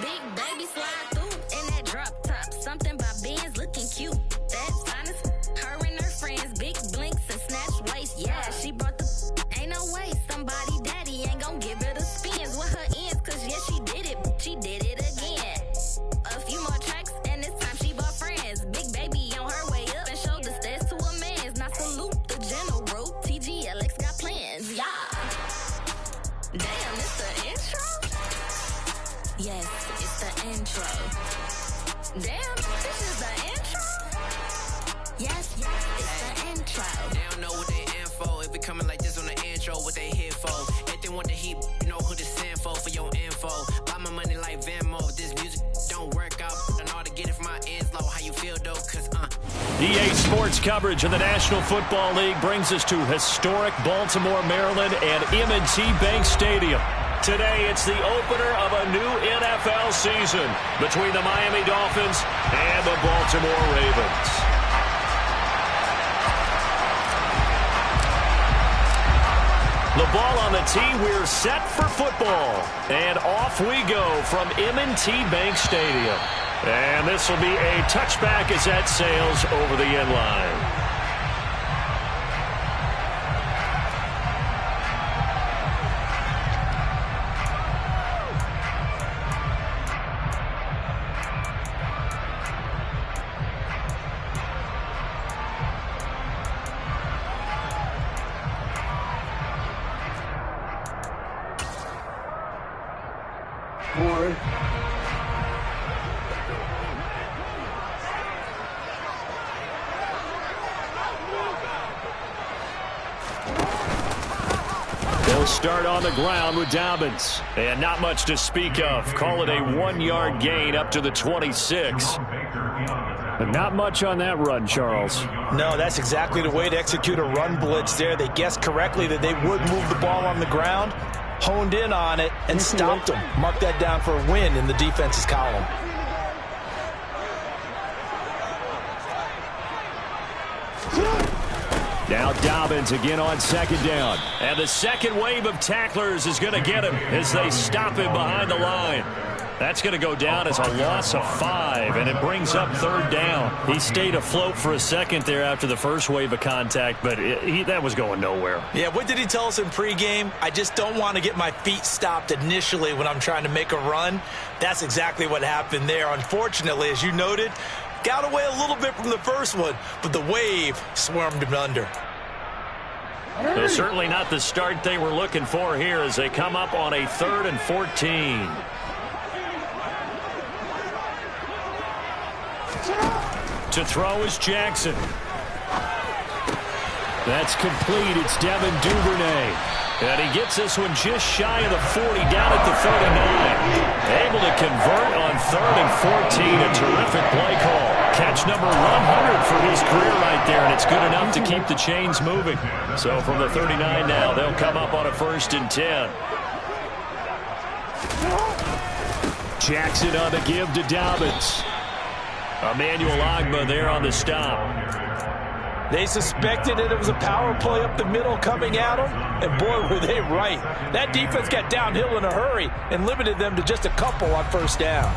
Big baby slide through in that drop top. Something about Benz looking cute. That's honest. Her and her friends, big blinks and snatch waist. Yeah, she brought the. Ain't no way somebody daddy ain't gon' give her the spins with her ends. Cause yeah, she did it. She did it again. A few more tracks and this time she bought friends. Big baby on her way up and showed the stairs to a man's. Now salute the general. TGLX got plans. Yeah. Damn, it's the intro? Yes, it's the intro. Damn, this is the intro? Yes, it's the intro. They don't know what they info. It be coming like this on the intro, what they here for. If they want the heat, you know who to send for your info. Buy my money like Venmo. This music don't work out. I know how to get it from my ends low. How you feel though? Cause EA Sports coverage of the National Football League brings us to historic Baltimore, Maryland and M&T Bank Stadium. Today, it's the opener of a new NFL season between the Miami Dolphins and the Baltimore Ravens. The ball on the tee, we're set for football. And off we go from M&T Bank Stadium. And this will be a touchback as that sails over the end line. They'll start on the ground with Dobbins. And not much to speak of. Call it a 1-yard gain up to the 26. But not much on that run, Charles. No, that's exactly the way to execute a run blitz there. They guessed correctly that they would move the ball on the ground, honed in on it, and stopped them. Mark that down for a win in the defense's column. Now Dobbins again on second down. And the second wave of tacklers is going to get him as they stop him behind the line. That's going to go down as a loss of 5, and it brings up third down. He stayed afloat for a second there after the first wave of contact, but that was going nowhere. Yeah, what did he tell us in pregame? I just don't want to get my feet stopped initially when I'm trying to make a run. That's exactly what happened there. Unfortunately, as you noted, got away a little bit from the first one, but the wave swarmed him under. So certainly not the start they were looking for here as they come up on a 3rd and 14. To throw is Jackson. That's complete. It's Devin Duvernay. And he gets this one just shy of the 40, down at the 39. Able to convert on 3rd and 14. A terrific play call. Catch number 100 for his career right there, and it's good enough to keep the chains moving. So from the 39 now, they'll come up on a 1st and 10. Jackson on the give to Dobbins. Emmanuel Ogbah there on the stop. They suspected that it was a power play up the middle coming at them, and boy, were they right. That defense got downhill in a hurry and limited them to just a couple on 1st down.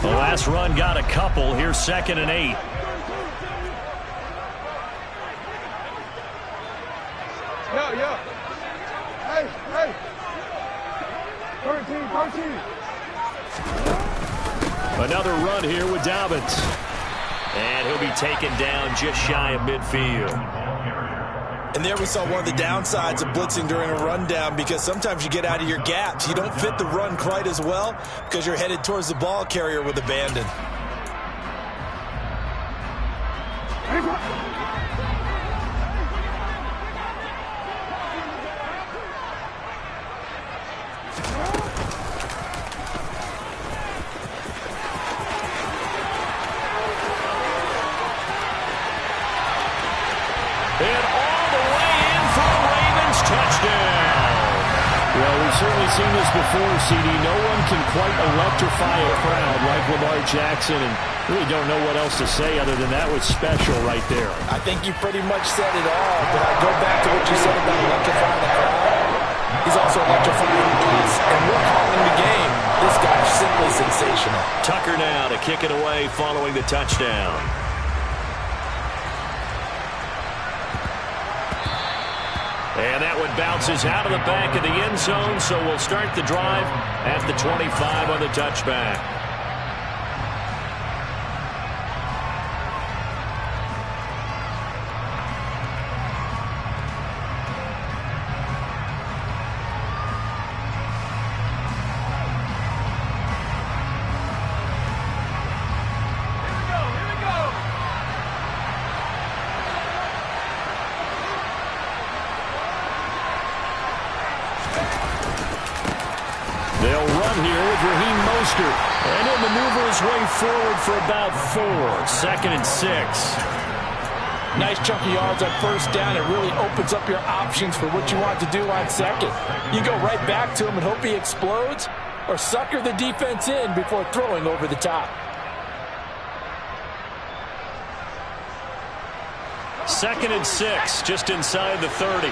The last run got a couple. Here's 2nd and 8. Yeah. Hey. 13. Another run here with Dobbins. And he'll be taken down just shy of midfield. And there we saw one of the downsides of blitzing during a rundown, because sometimes you get out of your gaps. You don't fit the run quite as well because you're headed towards the ball carrier with abandon. Certainly seen this before, CD. No one can quite electrify a crowd like Lamar Jackson, and really don't know what else to say other than that was special right there. I think you pretty much said it all, but I go back to what you said about electrifying the crowd. also electrifying us, and we're calling the game. This guy's simply sensational. Tucker now to kick it away following the touchdown. And that one bounces out of the back of the end zone, so we'll start the drive at the 25 on the touchback. They'll run here with Raheem Mostert. And he'll maneuver his way forward for about 4. 2nd and 6. Nice chunky yards on first down. It really opens up your options for what you want to do on second. You go right back to him and hope he explodes, or sucker the defense in before throwing over the top. 2nd and 6, just inside the 30.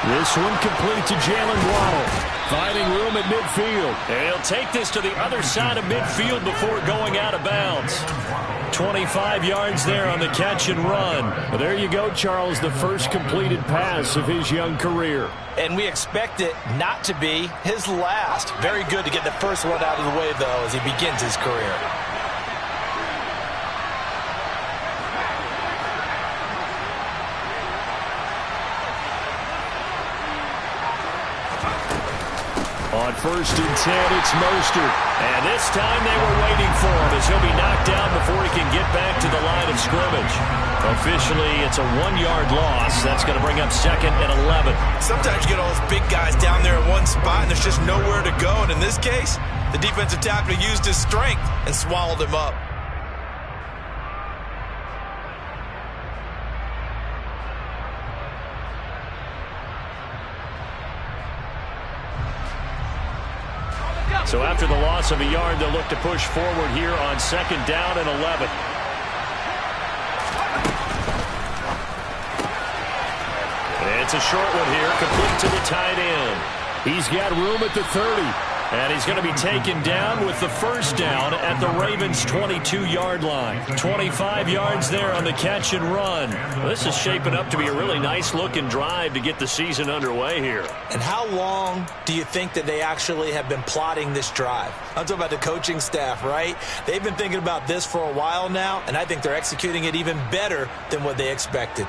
This one complete to Jalen Waddle. Finding room at midfield. And he'll take this to the other side of midfield before going out of bounds. 25 yards there on the catch and run. Well, there you go, Charles, the first completed pass of his young career. And we expect it not to be his last. Very good to get the first one out of the way, though, as he begins his career. On 1st and 10, it's Mostert. And this time they were waiting for him as he'll be knocked down before he can get back to the line of scrimmage. Officially, it's a 1-yard loss. That's going to bring up 2nd and 11. Sometimes you get all those big guys down there in one spot, and there's just nowhere to go. And in this case, the defensive tackle used his strength and swallowed him up. So after the loss of a yard, they'll look to push forward here on 2nd down and 11. It's a short one here, complete to the tight end. He's got room at the 30. And he's going to be taken down with the first down at the Ravens' 22-yard line. 25 yards there on the catch and run. Well, this is shaping up to be a really nice-looking drive to get the season underway here. And how long do you think that they actually have been plotting this drive? I'm talking about the coaching staff, right? They've been thinking about this for a while now, and I think they're executing it even better than what they expected.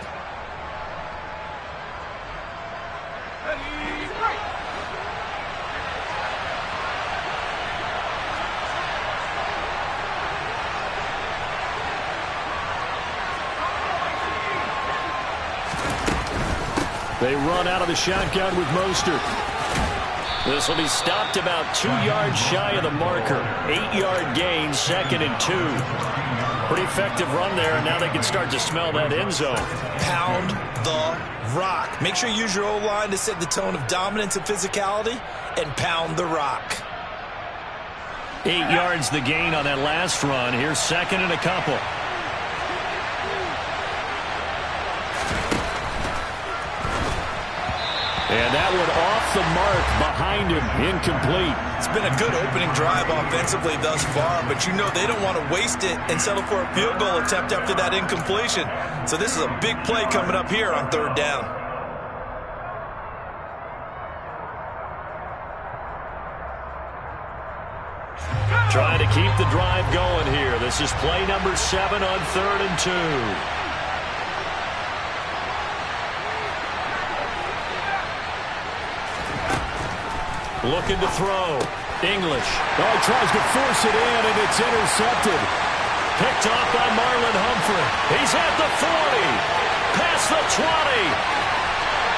They run out of the shotgun with Mostert. This will be stopped about 2 yards shy of the marker. 8-yard gain, 2nd and 2. Pretty effective run there, and now they can start to smell that end zone. Pound the rock. Make sure you use your O-line to set the tone of dominance and physicality, and pound the rock. 8 yards the gain on that last run. Here's 2nd and a couple. And that one off the mark behind him, incomplete. It's been a good opening drive offensively thus far, but you know they don't want to waste it and settle for a field goal attempt after that incompletion. So this is a big play coming up here on 3rd down. Trying to keep the drive going here. This is play number 7 on 3rd and 2. Looking to throw. English. Oh, he tries to force it in, and it's intercepted. Picked off by Marlon Humphrey. He's at the 40. Past the 20.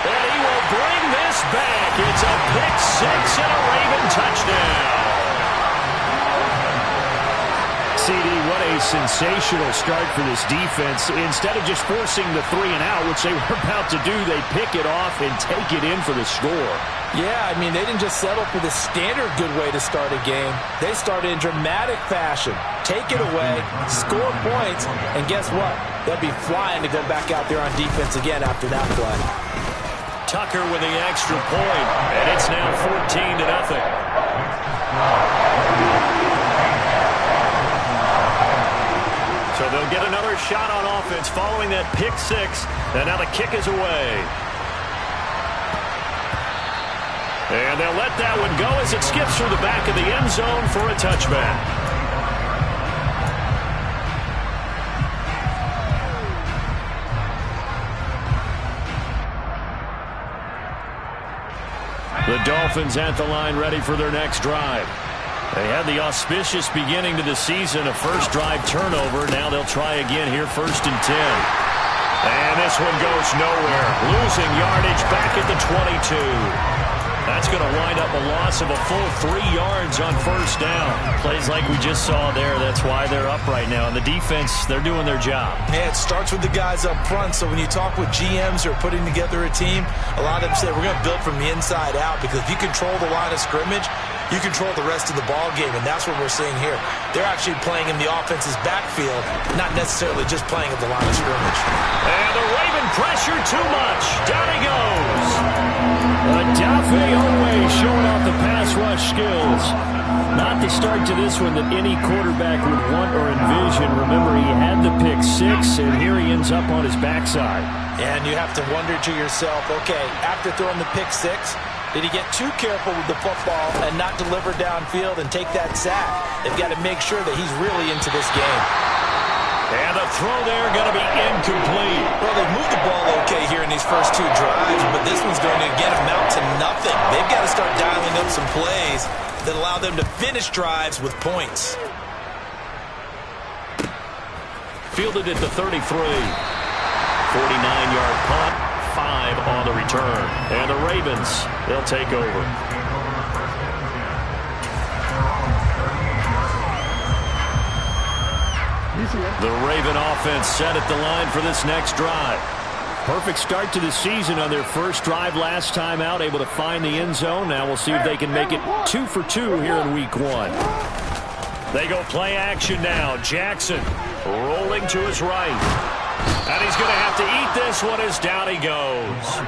And he will bring this back. It's a pick 6 and a Raven touchdown. CD, what a sensational start for this defense. Instead of just forcing the 3-and-out, which they were about to do, they pick it off and take it in for the score. Yeah, I mean, they didn't just settle for the standard good way to start a game. They started in dramatic fashion. Take it away, score points, and guess what? They'll be flying to go back out there on defense again after that play. Tucker with the extra point, and it's now 14-0. So they'll get another shot on offense following that pick six, and now the kick is away. And they'll let that one go as it skips through the back of the end zone for a touchback. The Dolphins at the line ready for their next drive. They had the auspicious beginning to the season, a first drive turnover. Now they'll try again here, 1st and 10. And this one goes nowhere. Losing yardage back at the 22. That's going to wind up a loss of a full 3 yards on 1st down. Plays like we just saw there. That's why they're up right now. And the defense, they're doing their job. Yeah, it starts with the guys up front. So when you talk with GMs who are putting together a team, a lot of them say we're going to build from the inside out, because if you control the line of scrimmage, you control the rest of the ball game, and that's what we're seeing here. They're actually playing in the offense's backfield, not necessarily just playing at the line of scrimmage. And the Raven pressure too much. Down he goes. Odafe Oweh showing off the pass rush skills. Not the start to this one that any quarterback would want or envision. Remember, he had the pick six, and here he ends up on his backside. And you have to wonder to yourself, okay, after throwing the pick six, did he get too careful with the football and not deliver downfield and take that sack? They've got to make sure that he's really into this game. And the throw there going to be incomplete. Well, they've moved the ball okay here in these first 2 drives, but this one's going to, again, amount to nothing. They've got to start dialing up some plays that allow them to finish drives with points. Fielded at the 33. 49-yard punt. 5 on the return. And the Ravens, they'll take over. The Raven offense set at the line for this next drive. Perfect start to the season on their first drive last time out, able to find the end zone. Now we'll see if they can make it 2 for 2 here in week 1. They go play action now. Jackson rolling to his right. And he's going to have to eat this one as down he goes.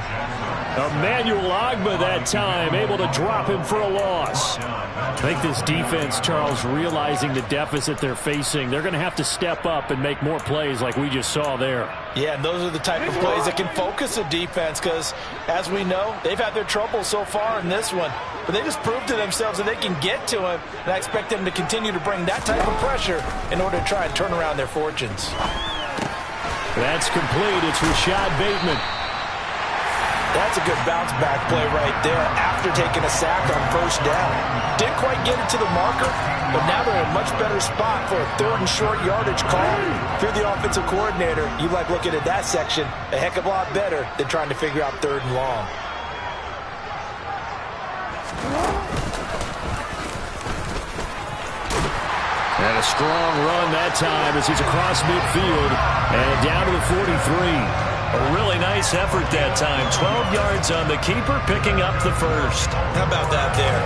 Emmanuel Ogbah that time, able to drop him for a loss. I think this defense, Charles, realizing the deficit they're facing, they're going to have to step up and make more plays like we just saw there. Yeah, and those are the type of plays that can focus a defense, because, as we know, they've had their trouble so far in this one. But they just proved to themselves that they can get to him, and I expect them to continue to bring that type of pressure in order to try and turn around their fortunes. That's complete. It's Rashad Bateman. That's a good bounce-back play right there after taking a sack on 1st down. Didn't quite get it to the marker, but now they're in a much better spot for a 3rd and short yardage call. If you're the offensive coordinator, you like looking at that section a heck of a lot better than trying to figure out 3rd and long. And a strong run that time as he's across midfield and down to the 43. A really nice effort that time. 12 yards on the keeper, picking up the 1st. How about that there?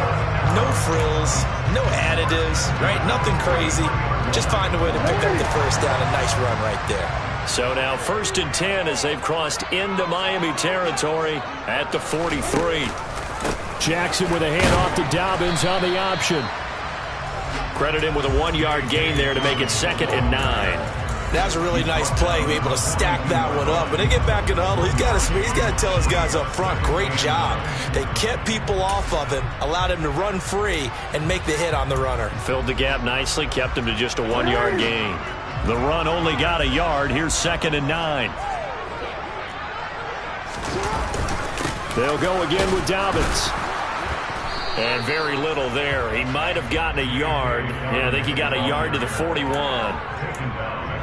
No frills, no additives, right? Nothing crazy. Just find a way to pick up the 1st down. A nice run right there. So now 1st and 10 as they've crossed into Miami territory at the 43. Jackson with a handoff to Dobbins on the option. Credit him with a 1-yard gain there to make it 2nd and 9. That was a really nice play, able to stack that one up. When they get back in the huddle, he's got to tell his guys up front, great job. They kept people off of him, allowed him to run free, and make the hit on the runner. Filled the gap nicely, kept him to just a 1-yard gain. The run only got a yard. Here's 2nd and 9. They'll go again with Dobbins. And very little there. He might have gotten a yard. Yeah, I think he got a yard to the 41.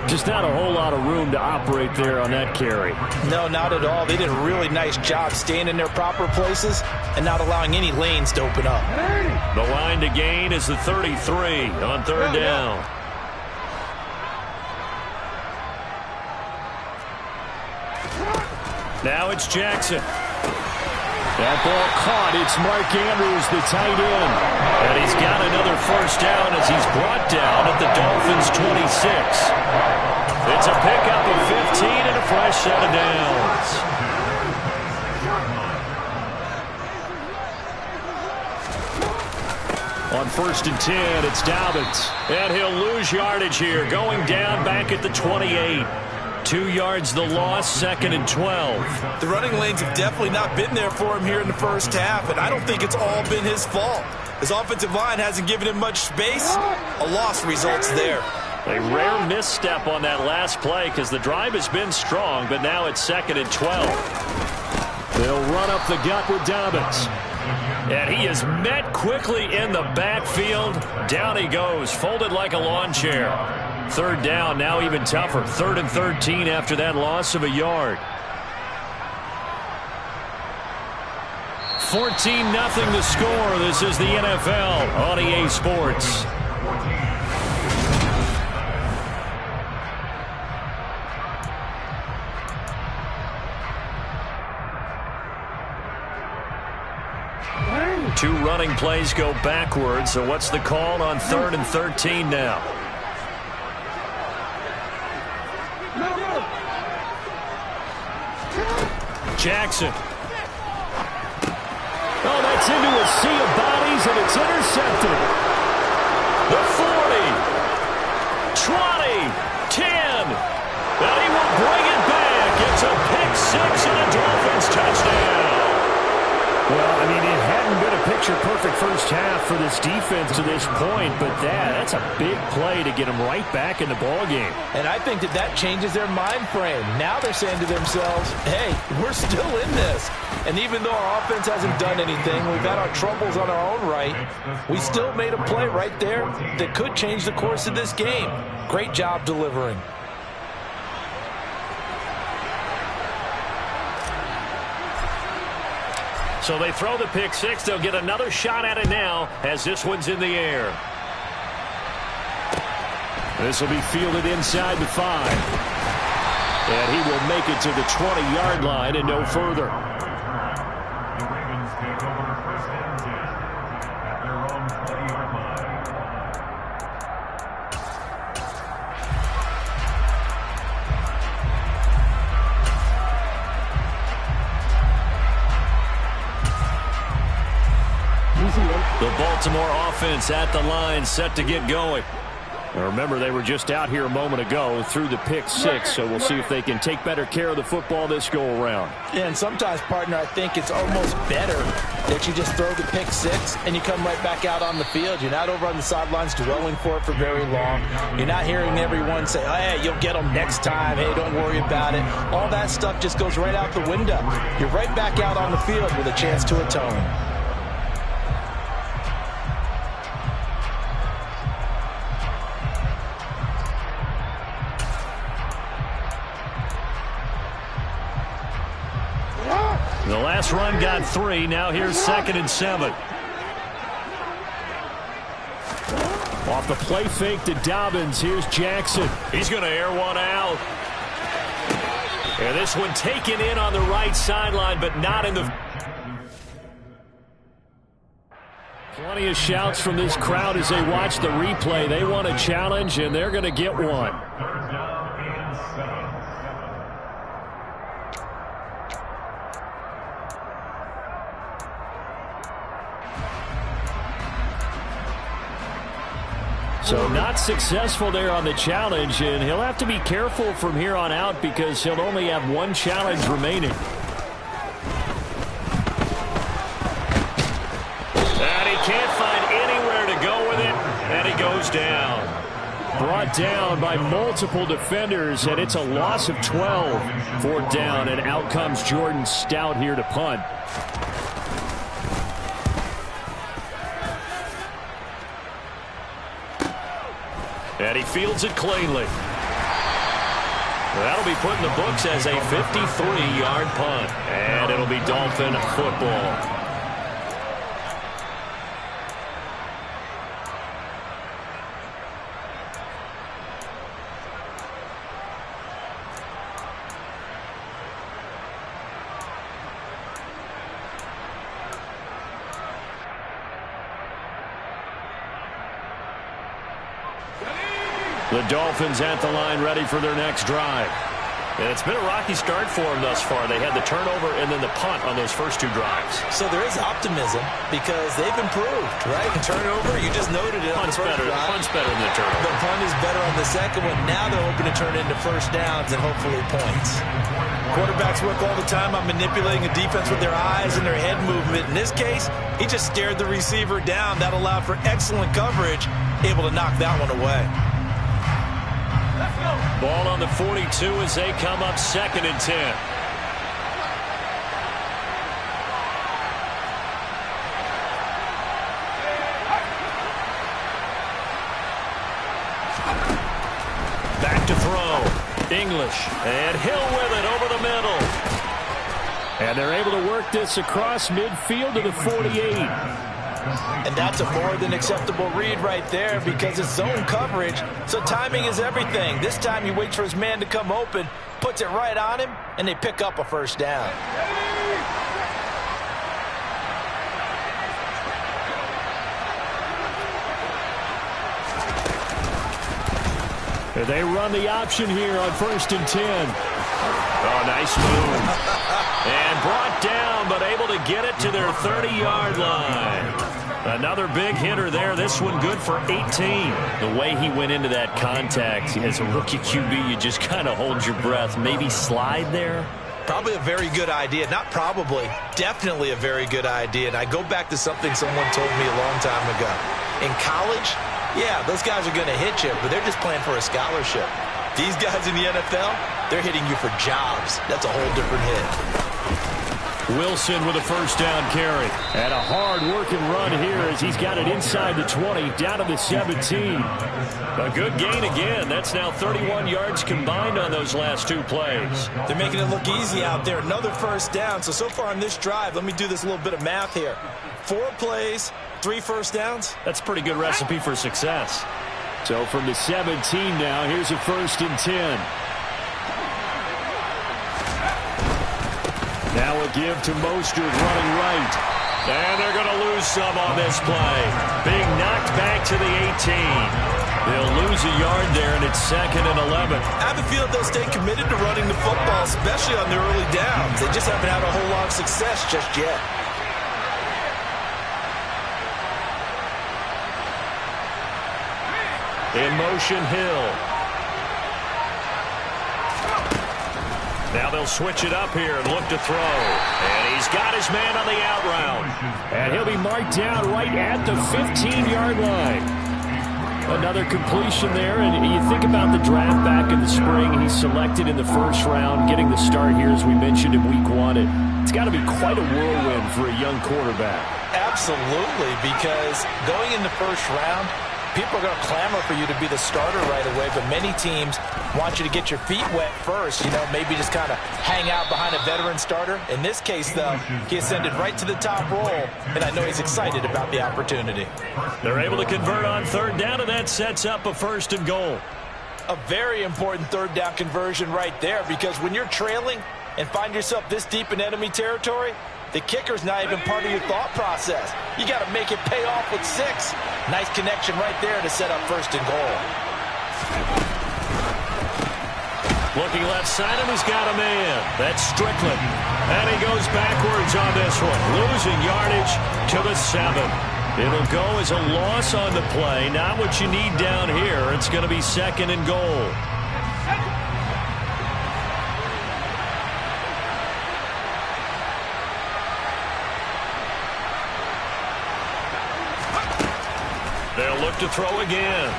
Just not a whole lot of room to operate there on that carry. No, not at all. They did a really nice job staying in their proper places and not allowing any lanes to open up. The line to gain is the 33 on 3rd down. Now it's Jackson. That ball caught. It's Mark Andrews, the tight end. And he's got another first down as he's brought down at the Dolphins' 26. It's a pickup of 15 and a fresh set of downs. On 1st and 10, it's Dobbins. And he'll lose yardage here, going down back at the 28. 2 yards the loss, 2nd and 12. The running lanes have definitely not been there for him here in the first half, and I don't think it's all been his fault. His offensive line hasn't given him much space. A loss results there. A rare misstep on that last play because the drive has been strong, but now it's 2nd and 12. They'll run up the gut with Dobbins. And he is met quickly in the backfield. Down he goes, folded like a lawn chair. 3rd down, now even tougher. 3rd and 13 after that loss of a yard. 14-0 the score. This is the NFL on EA Sports. Two running plays go backwards, so what's the call on 3rd and 13 now? Jackson. Oh, that's into a sea of bodies, and it's intercepted. The 40, 20, 10. And he will bring it back. It's a pick-6 and a Dolphins touchdown. Well, I mean, it hadn't been a picture-perfect first half for this defense to this point, but that's a big play to get them right back in the ballgame. And I think that changes their mind frame. Now they're saying to themselves, hey, we're still in this. And even though our offense hasn't done anything, we've had our troubles on our own right, we still made a play right there that could change the course of this game. Great job delivering. So they throw the pick-6. They'll get another shot at it now as this one's in the air. This will be fielded inside the 5. And he will make it to the 20-yard line and no further. The Baltimore offense at the line, set to get going. Now remember, they were just out here a moment ago through the pick-6, so we'll see if they can take better care of the football this go-around. Yeah, and sometimes, partner, I think it's almost better that you just throw the pick-6 and you come right back out on the field. You're not over on the sidelines dwelling for it for very long. You're not hearing everyone say, hey, you'll get them next time. Hey, don't worry about it. All that stuff just goes right out the window. You're right back out on the field with a chance to atone. The last run got 3. Now here's 2nd and 7. Off the play fake to Dobbins. Here's Jackson. He's going to air one out. And this one taken in on the right sideline, but not in the... Plenty of shouts from this crowd as they watch the replay. They want a challenge, and they're going to get one. So not successful there on the challenge, and he'll have to be careful from here on out because he'll only have one challenge remaining. And he can't find anywhere to go with it, and he goes down. Brought down by multiple defenders, and it's a loss of 12. 4th down, and out comes Jordan Stout here to punt. And he fields it cleanly. That'll be put in the books as a 53-yard punt. And it'll be Dolphin football. The Dolphins at the line ready for their next drive. And it's been a rocky start for them thus far. They had the turnover and then the punt on those first two drives. So there is optimism because they've improved, right? Turnover, you just noted it. Punt's better. The punt's better than the turnover. The punt is better on the second one. Now they're hoping to turn into first downs and hopefully points. Quarterbacks work all the time on manipulating a defense with their eyes and their head movement. In this case, he just stared the receiver down. That allowed for excellent coverage, able to knock that one away. Ball on the 42 as they come up 2nd and 10. Back to throw. English. And Hill with it over the middle. And they're able to work this across midfield to the 48. And that's a more than acceptable read right there because it's zone coverage, so timing is everything. This time he waits for his man to come open, puts it right on him, and they pick up a first down. They run the option here on 1st and 10. Oh, nice move. And brought down, but able to get it to their 30-yard line. Another big hitter there. This one good for 18. The way he went into that contact as a rookie QB, you just kind of hold your breath. Maybe slide there? Probably a very good idea. Not probably. Definitely a very good idea. And I go back to something someone told me a long time ago. In college, yeah, those guys are going to hit you, but they're just playing for a scholarship. These guys in the NFL, they're hitting you for jobs. That's a whole different hit. Wilson with a first down carry. And a hard-working run here as he's got it inside the 20, down to the 17. A good gain again. That's now 31 yards combined on those last two plays. They're making it look easy out there. Another first down. So far on this drive, let me do this little bit of math here. 4 plays, 3 first downs. That's a pretty good recipe for success. So from the 17 now, here's a 1st and 10. Now a give to Mostert running right. And they're going to lose some on this play. Being knocked back to the 18. They'll lose a yard there, and it's 2nd and 11. I have a feeling they'll stay committed to running the football, especially on the early downs. They just haven't had a whole lot of success just yet. In motion, Hill. Now they'll switch it up here and look to throw. And he's got his man on the out route. And he'll be marked down right at the 15-yard line. Another completion there. And you think about the draft back in the spring. He's selected in the 1st round, getting the start here, as we mentioned in week 1. It's got to be quite a whirlwind for a young quarterback. Absolutely, because going in the 1st round, people are going to clamor for you to be the starter right away, but many teams want you to get your feet wet first, maybe just kind of hang out behind a veteran starter. In this case, though, he ascended right to the top role, and I know he's excited about the opportunity. They're able to convert on 3rd down, and that sets up a 1st and goal. A very important 3rd down conversion right there, because when you're trailing and find yourself this deep in enemy territory, the kicker's not even part of your thought process. You got to make it pay off with 6. Nice connection right there to set up 1st and goal. Looking left side, and he's got a man. That's Strickland. And he goes backwards on this one, losing yardage to the 7. It'll go as a loss on the play. Not what you need down here. It's going to be 2nd and goal. They'll look to throw again.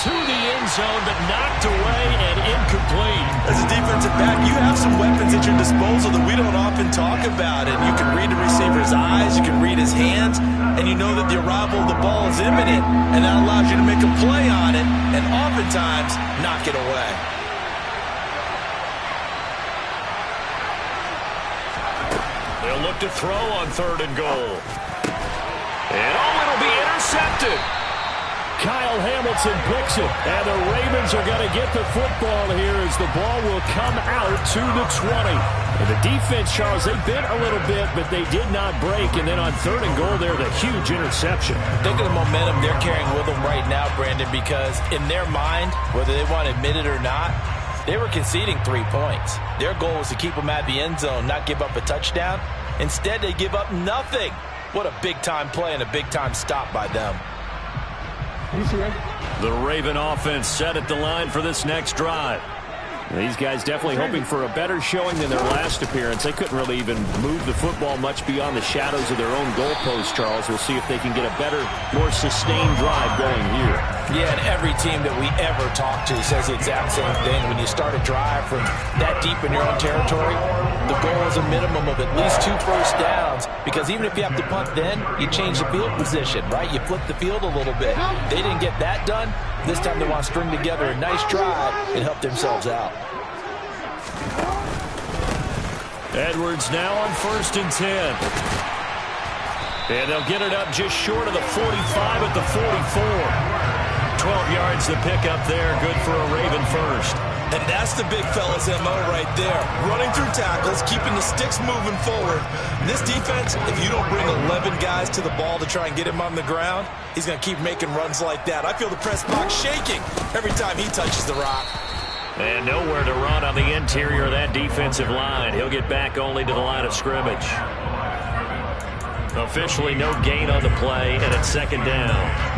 To the end zone, but knocked away and incomplete. As a defensive back, you have some weapons at your disposal that we don't often talk about. And you can read the receiver's eyes, you can read his hands, and you know that the arrival of the ball is imminent, and that allows you to make a play on it, and oftentimes knock it away. They'll look to throw on 3rd and goal. And it'll be intercepted. Kyle Hamilton picks it, and the Ravens are going to get the football here as the ball will come out to the 20. And the defense, Charles, they bent a little bit, but they did not break. And then on 3rd and goal there, the huge interception. Think of the momentum they're carrying with them right now, Brandon, because in their mind, whether they want to admit it or not, they were conceding 3 points. Their goal was to keep them at the end zone, not give up a touchdown. Instead, they give up nothing. What a big-time play and a big-time stop by them. The Raven offense set at the line for this next drive. These guys definitely hoping for a better showing than their last appearance. They couldn't really even move the football much beyond the shadows of their own goalpost, Charles. We'll see if they can get a better, more sustained drive going here. Yeah, and every team that we ever talk to says the exact same thing. When you start a drive from that deep in your own territory, the goal is a minimum of at least 2 first downs, because even if you have to punt then, you change the field position, right? You flip the field a little bit. They didn't get that done. This time they want to string together a nice drive and help themselves out. Edwards now on 1st and 10. And they'll get it up just short of the 45 at the 44. 12 yards to pick up there. Good for a Raven first. And that's the big fella's MO right there. Running through tackles, keeping the sticks moving forward. This defense, if you don't bring 11 guys to the ball to try and get him on the ground, he's going to keep making runs like that. I feel the press box shaking every time he touches the rock. And nowhere to run on the interior of that defensive line. He'll get back only to the line of scrimmage. Officially no gain on the play, and it's 2nd down.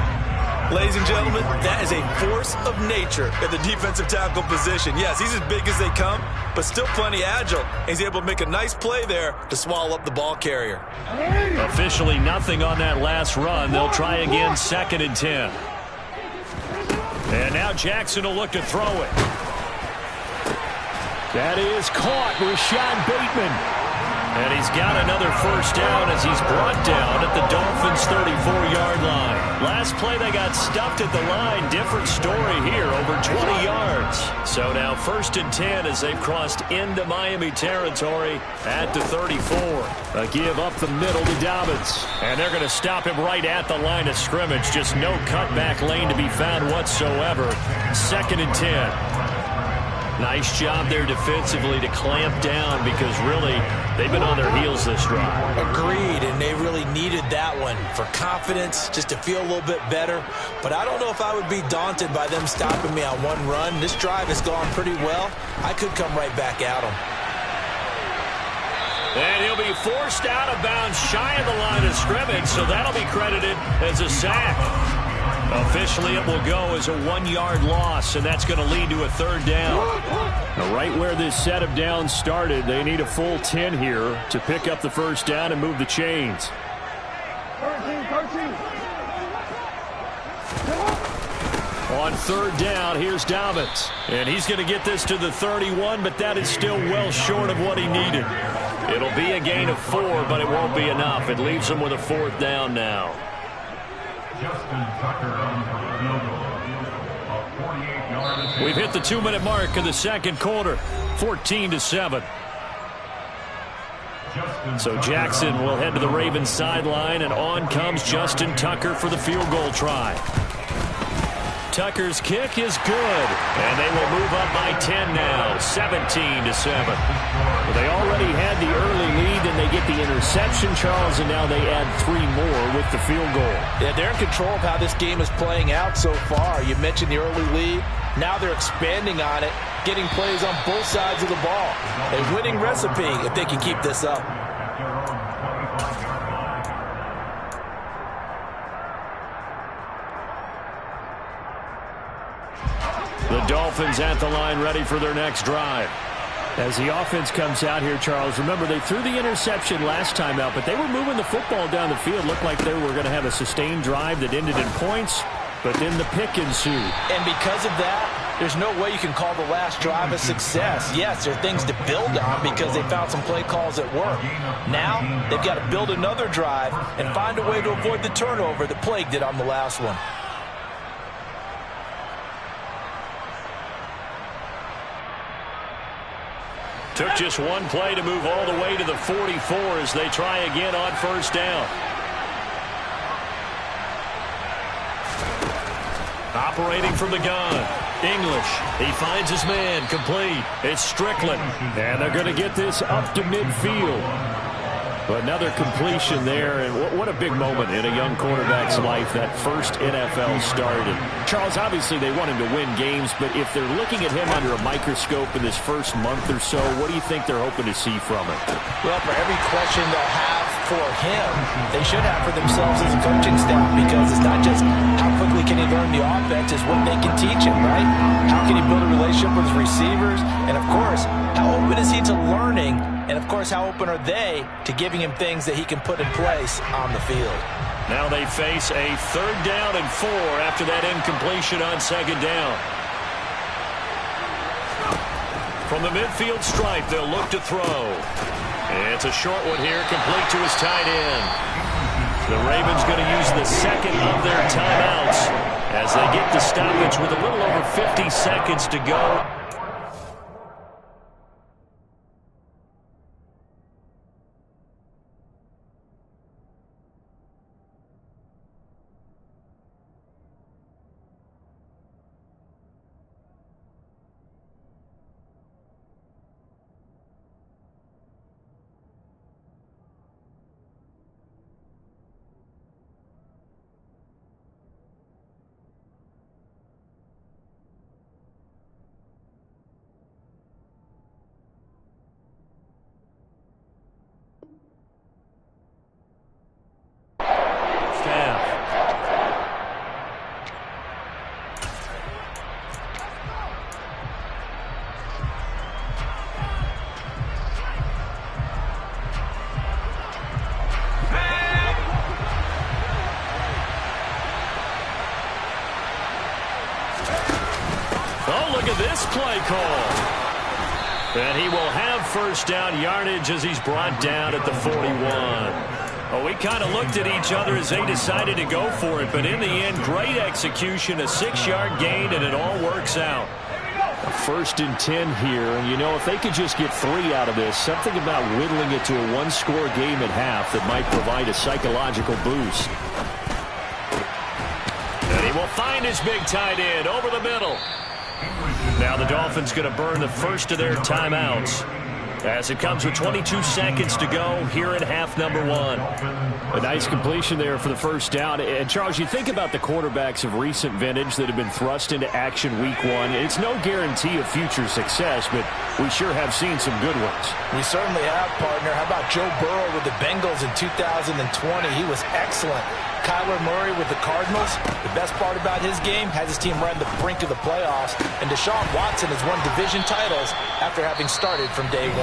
Ladies and gentlemen, that is a force of nature at the defensive tackle position. Yes, he's as big as they come, but still plenty agile. He's able to make a nice play there to swallow up the ball carrier. Officially nothing on that last run. They'll try again, 2nd and 10. And now Jackson will look to throw it. That is caught. Rashad Bateman. And he's got another first down as he's brought down at the Dolphins' 34-yard line. Last play they got stuffed at the line. Different story here, over 20 yards. So now 1st and 10 as they've crossed into Miami territory at the 34. A give up the middle to Dobbins. And they're going to stop him right at the line of scrimmage. Just no cutback lane to be found whatsoever. 2nd and 10. Nice job there defensively to clamp down, because really they've been on their heels this drive. Agreed, and they really needed that one for confidence, just to feel a little bit better. But I don't know if I would be daunted by them stopping me on one run. This drive has gone pretty well. I could come right back at them. And he'll be forced out of bounds shy of the line of scrimmage, so that'll be credited as a sack. Officially, it will go as a 1-yard loss, and that's going to lead to a 3rd down. Now, right where this set of downs started, they need a full 10 here to pick up the first down and move the chains. 13. On 3rd down, here's Dobbins. And he's going to get this to the 31, but that is still well short of what he needed. It'll be a gain of 4, but it won't be enough. It leaves him with a 4th down now. We've hit the 2-minute mark in the 2nd quarter, 14-7. So Jackson will head to the Ravens sideline, and on comes Justin Tucker for the field goal try. Tucker's kick is good, and they will move up by 10 now, 17-7. Well, they already had the early lead, and they get the interception, Charles, and now they add 3 more with the field goal. Yeah, they're in control of how this game is playing out so far. You mentioned the early lead. Now they're expanding on it, getting plays on both sides of the ball. A winning recipe if they can keep this up. The Dolphins at the line, ready for their next drive. As the offense comes out here, Charles, remember they threw the interception last time out, but they were moving the football down the field. Looked like they were going to have a sustained drive that ended in points, but then the pick ensued. And because of that, there's no way you can call the last drive a success. Yes, there are things to build on because they found some play calls that work. Now, they've got to build another drive and find a way to avoid the turnover that plagued it on the last one. Took just one play to move all the way to the 44 as they try again on 1st down. Operating from the gun. English. He finds his man. Complete. It's Strickland. And they're going to get this up to midfield. Another completion there, and what a big moment in a young quarterback's life, that first NFL start. And Charles, obviously they want him to win games, but if they're looking at him under a microscope in this first month or so, what do you think they're hoping to see from him? Well, for every question they'll have for him, they should have for themselves as a coaching staff, because it's not just how quickly can he learn the offense, it's what they can teach him, right? How can he build a relationship with his receivers? And, of course, how open is he to learning? And, of course, how open are they to giving him things that he can put in place on the field? Now they face a 3rd down and 4 after that incompletion on 2nd down. From the midfield stripe, they'll look to throw. It's a short one here, complete to his tight end. The Ravens going to use the second of their timeouts as they get the stoppage with a little over 50 seconds to go. This play call. And he will have first down yardage as he's brought down at the 41. Well, we kind of looked at each other as they decided to go for it, but in the end, great execution, a 6-yard gain, and it all works out. A 1st and 10 here, and you know, if they could just get 3 out of this, something about whittling it to a 1-score game at half that might provide a psychological boost. And he will find his big tight end over the middle. Now the Dolphins going to burn the first of their timeouts as it comes with 22 seconds to go here in half number 1. A nice completion there for the first down. And, Charles, you think about the quarterbacks of recent vintage that have been thrust into action week 1. It's no guarantee of future success, but we sure have seen some good ones. We certainly have, partner. How about Joe Burrow with the Bengals in 2020? He was excellent. Kyler Murray with the Cardinals. The best part about his game, has his team right on the brink of the playoffs. And Deshaun Watson has won division titles after having started from day 1.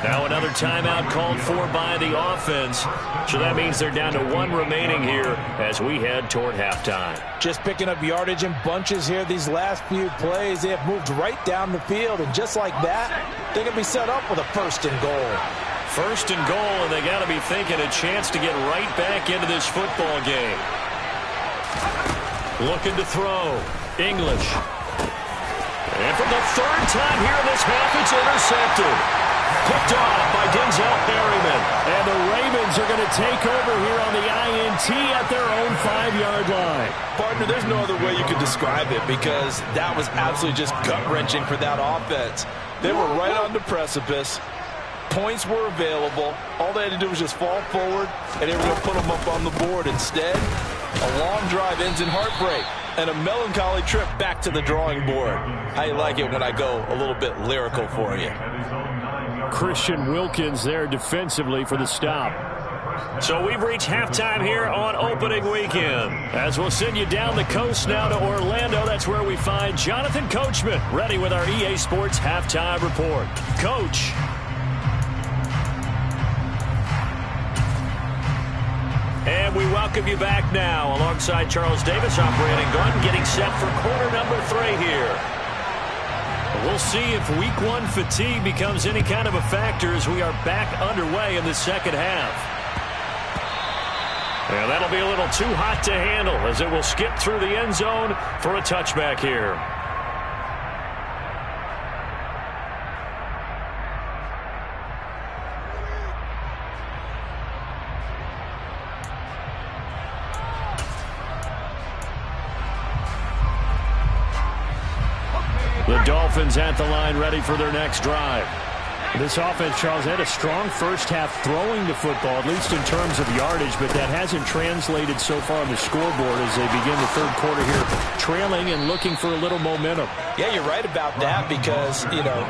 Now another timeout called for by the offense. So that means they're down to 1 remaining here as we head toward halftime. Just picking up yardage in bunches here. These last few plays, they have moved right down the field. And just like that, they're going to be set up with a 1st and goal. 1st and goal, and they got to be thinking a chance to get right back into this football game. Looking to throw. English. And for the 3rd time here in this half, it's intercepted. Picked off by Denzel Perryman. And the Ravens are going to take over here on the INT at their own 5-yard line. Partner, there's no other way you could describe it, because that was absolutely just gut-wrenching for that offense. They were right on the precipice. Points were available. All they had to do was just fall forward, and they were going to put them up on the board. Instead, a long drive ends in heartbreak and a melancholy trip back to the drawing board. How you like it when I go a little bit lyrical for you? Christian Wilkins there defensively for the stop. So we've reached halftime here on opening weekend. As we'll send you down the coast now to Orlando, that's where we find Jonathan Coachman ready with our EA Sports halftime report. Coach. And we welcome you back now alongside Charles Davis. I'm Brandon Gunn getting set for quarter number 3 here. We'll see if week 1 fatigue becomes any kind of a factor as we are back underway in the second half. And that'll be a little too hot to handle as it will skip through the end zone for a touchback here. The Dolphins at the line, ready for their next drive. This offense, Charles, had a strong first half throwing the football, at least in terms of yardage, but that hasn't translated so far on the scoreboard as they begin the third quarter here, trailing and looking for a little momentum. Yeah, you're right about that because,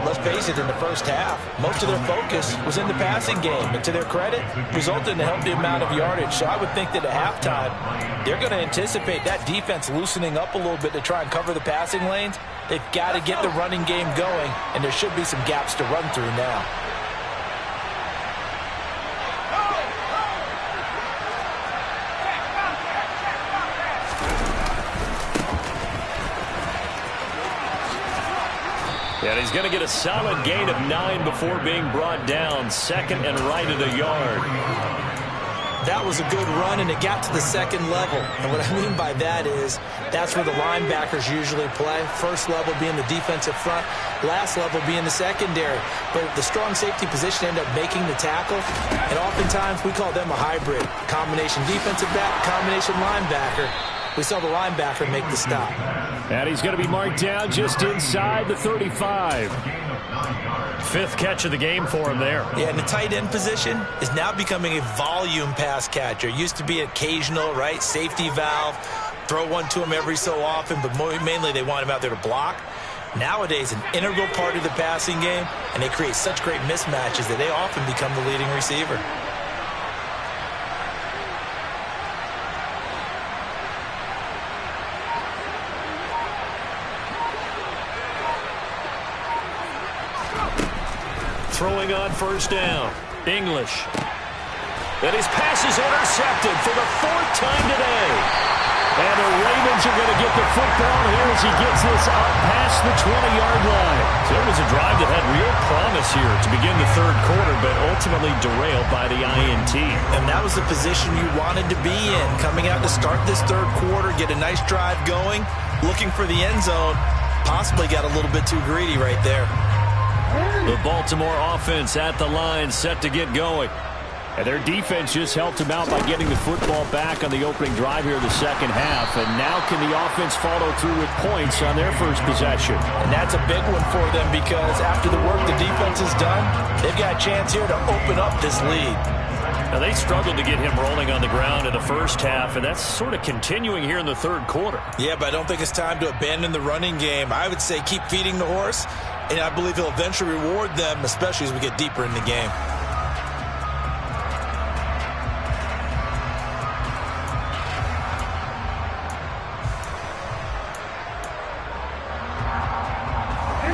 let's face it, in the first half, most of their focus was in the passing game. And to their credit, resulted in a healthy amount of yardage. So I would think that at halftime, they're going to anticipate that defense loosening up a little bit to try and cover the passing lanes. They've got to get the running game going, and there should be some gaps to run through now. And he's going to get a solid gain of 9 before being brought down. Second and right at a yard. That was a good run, and it got to the second level. And what I mean by that is that's where the linebackers usually play. First level being the defensive front, last level being the secondary. But the strong safety position ended up making the tackle, and oftentimes we call them a hybrid. Combination defensive back, combination linebacker. We saw the linebacker make the stop. And he's going to be marked down just inside the 35. Fifth catch of the game for him there. Yeah, and the tight end position is now becoming a volume pass catcher. It used to be occasional, right? Safety valve, throw one to him every so often, but mainly they want him out there to block. Nowadays, an integral part of the passing game, and they create such great mismatches that they often become the leading receiver. Throwing on first down. English. And his pass is intercepted for the 4th time today. And the Ravens are going to get the football here as he gets this up past the 20-yard line. So it was a drive that had real promise here to begin the third quarter, but ultimately derailed by the INT. And that was the position you wanted to be in. Coming out to start this third quarter, get a nice drive going, looking for the end zone. Possibly got a little bit too greedy right there. The Baltimore offense at the line, set to get going. And their defense just helped them out by getting the football back on the opening drive here in the second half. And now can the offense follow through with points on their first possession? And that's a big one for them because after the work the defense has done, they've got a chance here to open up this lead. Now, they struggled to get him rolling on the ground in the first half, and that's sort of continuing here in the third quarter. Yeah, but I don't think it's time to abandon the running game. I would say keep feeding the horse, and I believe he'll eventually reward them, especially as we get deeper in the game.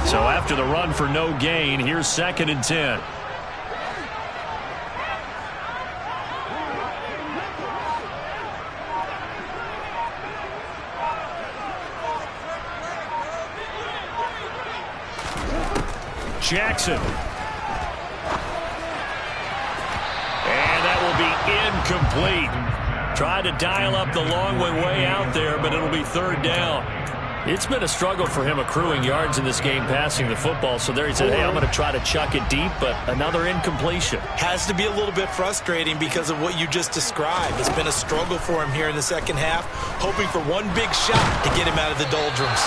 So after the run for no gain, here's 2nd and 10. Jackson. And that will be incomplete. Tried to dial up the long way out there, but it'll be third down. It's been a struggle for him accruing yards in this game passing the football. So there he said, hey, I'm going to try to chuck it deep, but another incompletion. Has to be a little bit frustrating because of what you just described. It's been a struggle for him here in the second half, hoping for one big shot to get him out of the doldrums.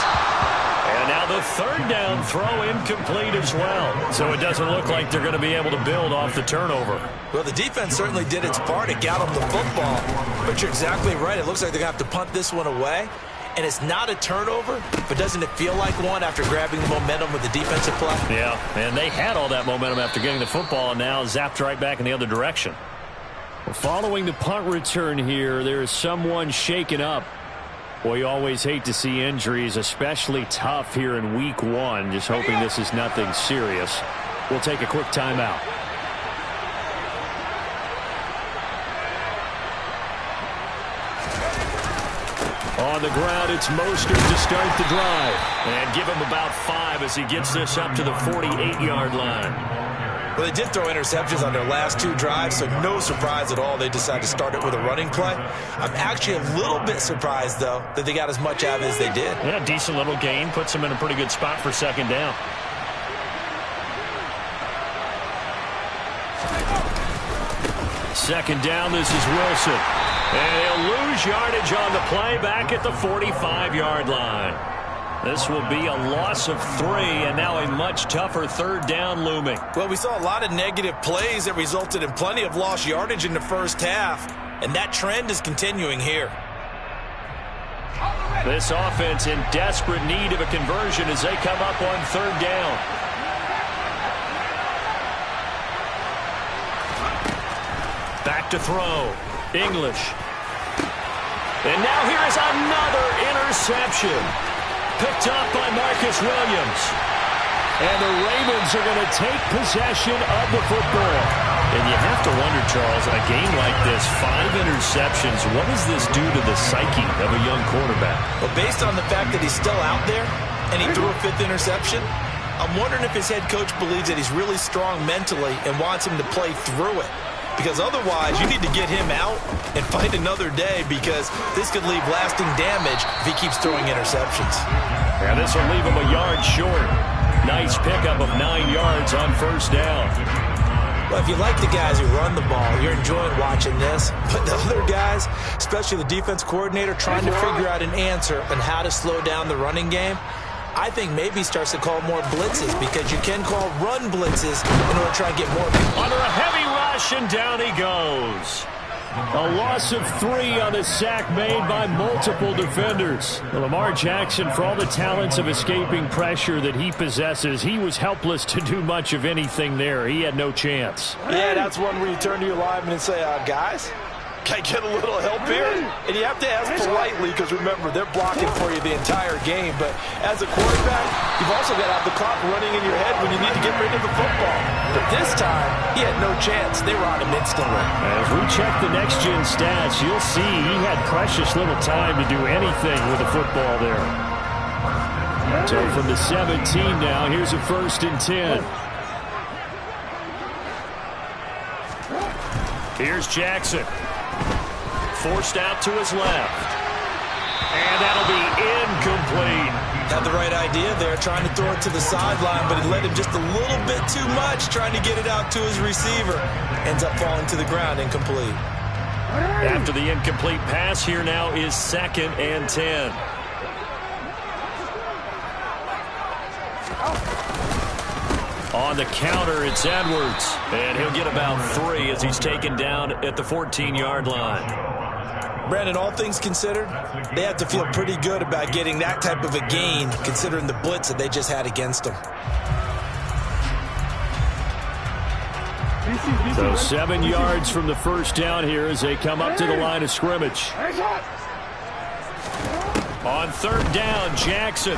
And now the third down throw incomplete as well. So it doesn't look like they're going to be able to build off the turnover. Well, the defense certainly did its part to get them the football. But you're exactly right. It looks like they're going to have to punt this one away. And it's not a turnover, but doesn't it feel like one after grabbing the momentum with the defensive play? Yeah, and they had all that momentum after getting the football and now zapped right back in the other direction. Well, following the punt return here, there is someone shaken up. Boy, you always hate to see injuries, especially tough here in week 1. Just hoping this is nothing serious. We'll take a quick timeout. On the ground, it's Mostert to start the drive. And give him about 5 as he gets this up to the 48-yard line. Well, they did throw interceptions on their last 2 drives, so no surprise at all they decided to start it with a running play. I'm actually a little bit surprised, though, that they got as much out of it as they did. Yeah, decent little gain. Puts them in a pretty good spot for second down. Second down, this is Wilson. And he'll lose yardage on the play back at the 45-yard line. This will be a loss of 3, and now a much tougher third down looming. Well, we saw a lot of negative plays that resulted in plenty of lost yardage in the first half, and that trend is continuing here. This offense in desperate need of a conversion as they come up on third down. Back to throw. English. And now here is another interception. Picked up by Marcus Williams. And the Ravens are going to take possession of the football. And you have to wonder, Charles, a game like this, 5 interceptions, what does this do to the psyche of a young quarterback? Well, based on the fact that he's still out there and he threw a 5th interception, I'm wondering if his head coach believes that he's really strong mentally and wants him to play through it. Because otherwise, you need to get him out and fight another day, because this could leave lasting damage if he keeps throwing interceptions. And this will leave him a yard short. Nice pickup of 9 yards on first down. Well, if you like the guys who run the ball, you're enjoying watching this. But the other guys, especially the defense coordinator, trying to figure out an answer on how to slow down the running game, I think maybe he starts to call more blitzes, because you can call run blitzes in order to try and get more people. Under a heavy rush, and down he goes. A loss of 3 on the sack made by multiple defenders. Lamar Jackson, for all the talents of escaping pressure that he possesses, he was helpless to do much of anything there. He had no chance. Yeah, that's one where you turn to your lineman and say, guys, can I get a little help here? And you have to ask politely, because remember, they're blocking for you the entire game. But as a quarterback, you've also got to have the clock running in your head when you need to get rid of the football. But this time, he had no chance. They were on him instantly. As we check the next-gen stats, you'll see he had precious little time to do anything with the football there. So from the 17 now, here's a 1st and 10. Here's Jackson. Forced out to his left. And that'll be incomplete. Had the right idea there, trying to throw it to the sideline, but it led him just a little bit too much, trying to get it out to his receiver. Ends up falling to the ground, incomplete. After the incomplete pass, here now is 2nd and 10. On the counter, it's Edwards. And he'll get about 3 as he's taken down at the 14-yard line. Brandon, all things considered, they have to feel pretty good about getting that type of a gain, considering the blitz that they just had against them. So 7 yards from the first down here as they come up to the line of scrimmage. On third down, Jackson.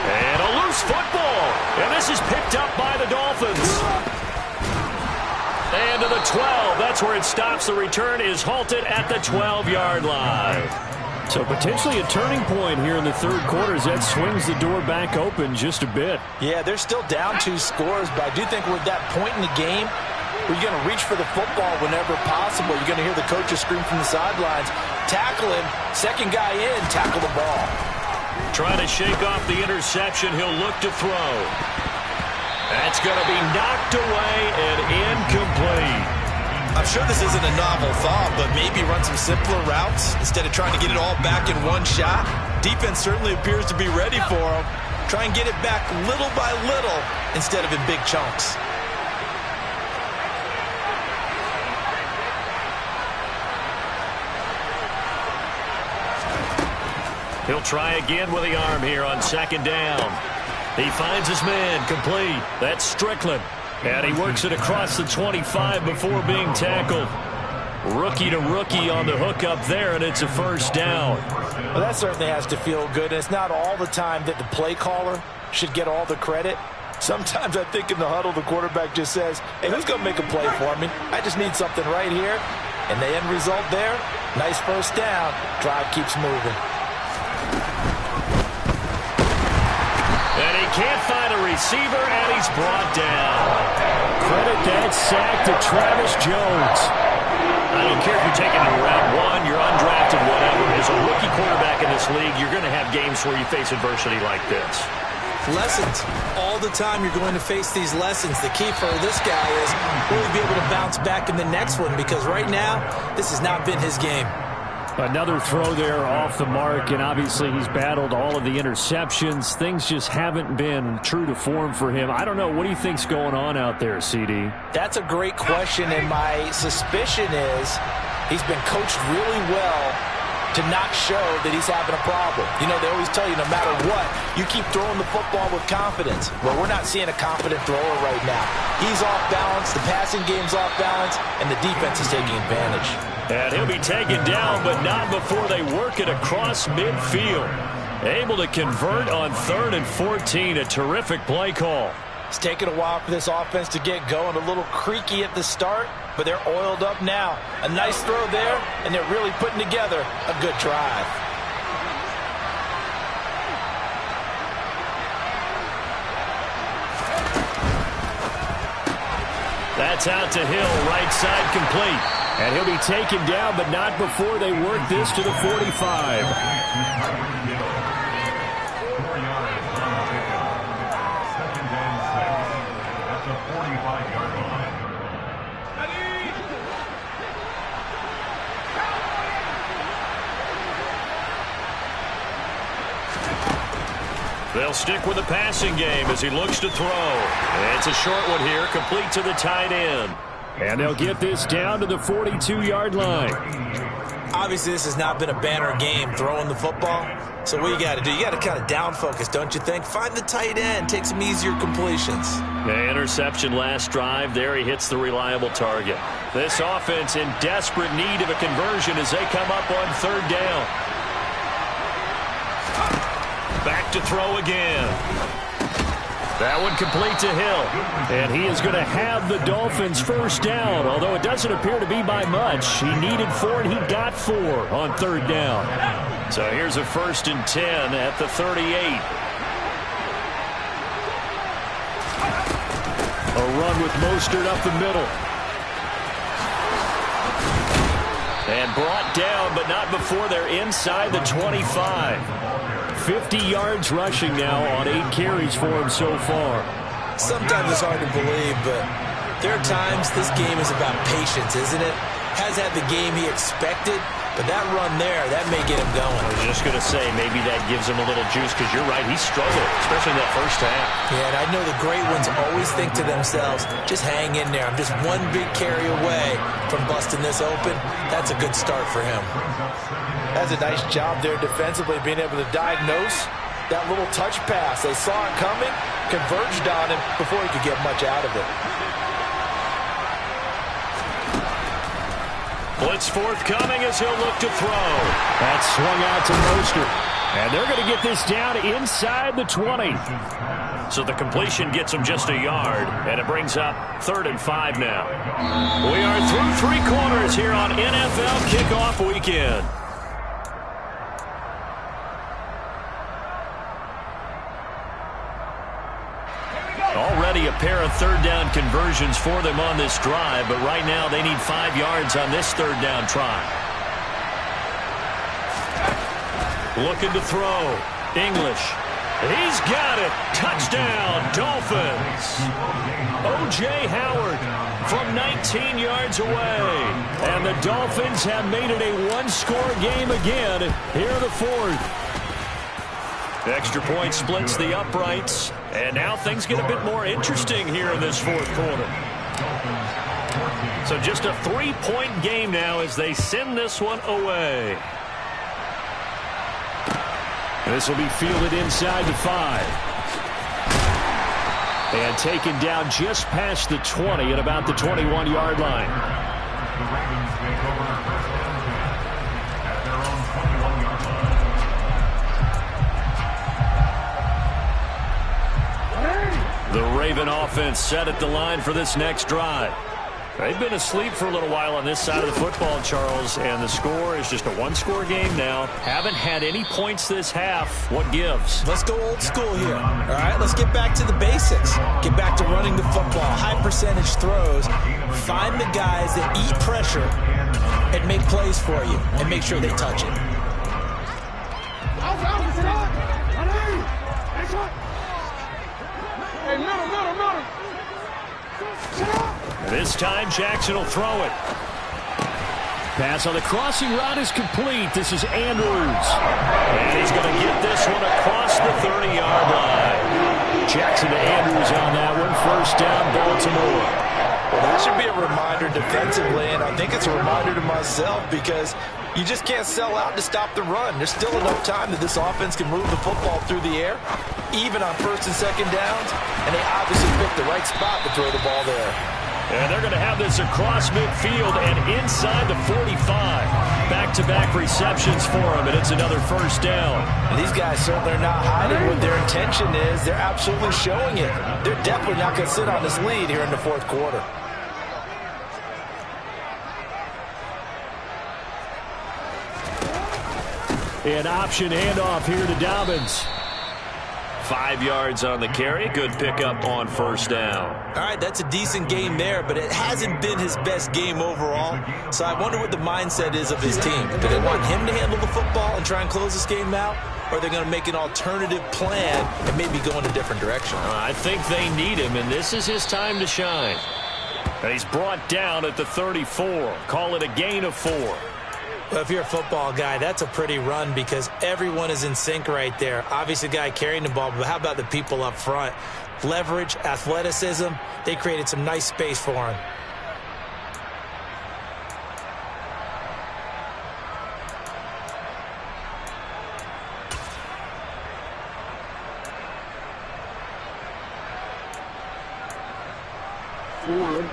And a loose football. And this is picked up by the Dolphins. And to the 12. That's where it stops. The return is halted at the 12-yard line. So potentially a turning point here in the third quarter as that swings the door back open just a bit. Yeah, they're still down 2 scores, but I do think we're at that point in the game where you're going to reach for the football whenever possible. You're going to hear the coaches scream from the sidelines, tackle him, second guy in, tackle the ball. Trying to shake off the interception. He'll look to throw. That's going to be knocked away and incomplete. I'm sure this isn't a novel thought, but maybe run some simpler routes instead of trying to get it all back in one shot. Defense certainly appears to be ready for him. Try and get it back little by little instead of in big chunks. He'll try again with the arm here on second down. He finds his man, complete. That's Strickland. And he works it across the 25 before being tackled. Rookie to rookie on the hook up there, and it's a first down. Well, that certainly has to feel good. And it's not all the time that the play caller should get all the credit. Sometimes I think in the huddle, the quarterback just says, hey, who's going to make a play for me? I just need something right here. And the end result there, nice first down. Drive keeps moving. And he can't find a receiver, and he's brought down. Credit that sack to Travis Jones. I don't care if you're taking it in round 1, you're undrafted, whatever. As a rookie quarterback in this league, you're going to have games where you face adversity like this. Lessons. All the time you're going to face these lessons. The key for this guy is will he be able to bounce back in the next one, because right now, this has not been his game. Another throw there off the mark, and obviously he's battled all of the interceptions. Things just haven't been true to form for him. I don't know. What do you think's going on out there, CD? That's a great question, and my suspicion is he's been coached really well to not show that he's having a problem. You know, they always tell you no matter what, you keep throwing the football with confidence. Well, we're not seeing a confident thrower right now. He's off balance, the passing game's off balance, and the defense is taking advantage. And he'll be taken down, but not before they work it across midfield. Able to convert on 3rd and 14. A terrific play call. It's taken a while for this offense to get going. A little creaky at the start, but they're oiled up now. A nice throw there, and they're really putting together a good drive. That's out to Hill, right side complete. And he'll be taken down, but not before they work this to the 45. They'll stick with the passing game as he looks to throw. It's a short one here, complete to the tight end. And they'll get this down to the 42-yard line. Obviously, this has not been a banner game throwing the football. So what you got to do, you got to kind of down focus, don't you think? Find the tight end, take some easier completions. The interception last drive. There he hits the reliable target. This offense in desperate need of a conversion as they come up on 3rd down. Back to throw again. That one complete to Hill. And he is going to have the Dolphins first down, although it doesn't appear to be by much. He needed 4, and he got 4 on 3rd down. So here's a 1st and 10 at the 38. A run with Mostert up the middle. And brought down, but not before they're inside the 25. 50 yards rushing now on 8 carries for him so far. Sometimes it's hard to believe, but there are times this game is about patience, isn't it? Has had the game he expected, but that run there, that may get him going. I was just going to say, maybe that gives him a little juice, because you're right, he struggled, especially in that first half. Yeah, and I know the great ones always think to themselves, just hang in there. I'm just one big carry away from busting this open. That's a good start for him. That's a nice job there defensively, being able to diagnose that little touch pass. They saw it coming, converged on him before he could get much out of it. Blitz forthcoming as he'll look to throw. That swung out to Mostert. And they're going to get this down inside the 20. So the completion gets him just a yard, and it brings up 3rd and 5 now. We are through 3 quarters here on NFL Kickoff Weekend. Already a pair of 3rd down conversions for them on this drive, but right now they need 5 yards on this 3rd down try. Looking to throw. English. He's got it. Touchdown, Dolphins. O.J. Howard from 19 yards away. And the Dolphins have made it a 1-score game again here in the 4th. The extra point splits the uprights, and now things get a bit more interesting here in this 4th quarter. So just a 3-point game now as they send this one away. This will be fielded inside the 5. And taken down just past the 20 at about the 21-yard line. The Ravens take over first down possession at their own 21-yard line. The Raven offense set at the line for this next drive. They've been asleep for a little while on this side of the football, Charles, and the score is just a 1-score game now. Haven't had any points this half. What gives? Let's go old school here. All right, let's get back to the basics. Get back to running the football, high percentage throws. Find the guys that eat pressure and make plays for you and make sure they touch it. This time Jackson will throw it. Pass on the crossing route is complete. This is Andrews. And he's going to get this one across the 30-yard line. Jackson to Andrews on that one. First down, Baltimore. Well, that should be a reminder defensively, and I think it's a reminder to myself because you just can't sell out to stop the run. There's still enough time that this offense can move the football through the air, even on first and second downs, and they obviously picked the right spot to throw the ball there. And they're going to have this across midfield and inside the 45. Back-to-back receptions for him, and it's another first down. And these guys certainly are not hiding what their intention is. They're absolutely showing it. They're definitely not going to sit on this lead here in the fourth quarter. An option handoff here to Dobbins. 5 yards on the carry. Good pickup on first down. All right, that's a decent game there, but it hasn't been his best game overall. So I wonder what the mindset is of his team. Do they want him to handle the football and try and close this game out? Or are they going to make an alternative plan and maybe go in a different direction? I think they need him, and this is his time to shine. And he's brought down at the 34. Call it a gain of 4. Well, if you're a football guy, that's a pretty run because everyone is in sync right there. Obviously, the guy carrying the ball, but how about the people up front? Leverage, athleticism, they created some nice space for him.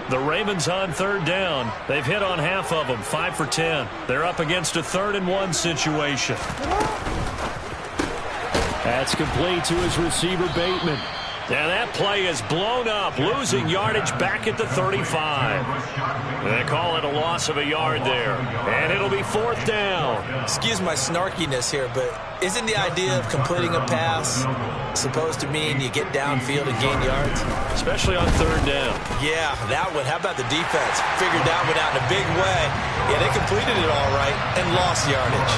The Ravens on third down. They've hit on half of them, 5 for 10. They're up against a 3rd-and-1 situation. That's complete to his receiver, Bateman. And that play is blown up, losing yardage back at the 35. They call it a loss of a yard there. And it'll be 4th down. Excuse my snarkiness here, but isn't the idea of completing a pass supposed to mean you get downfield and gain yards? Especially on 3rd down. Yeah, that one. How about the defense? Figured that one out in a big way. Yeah, they completed it all right and lost yardage.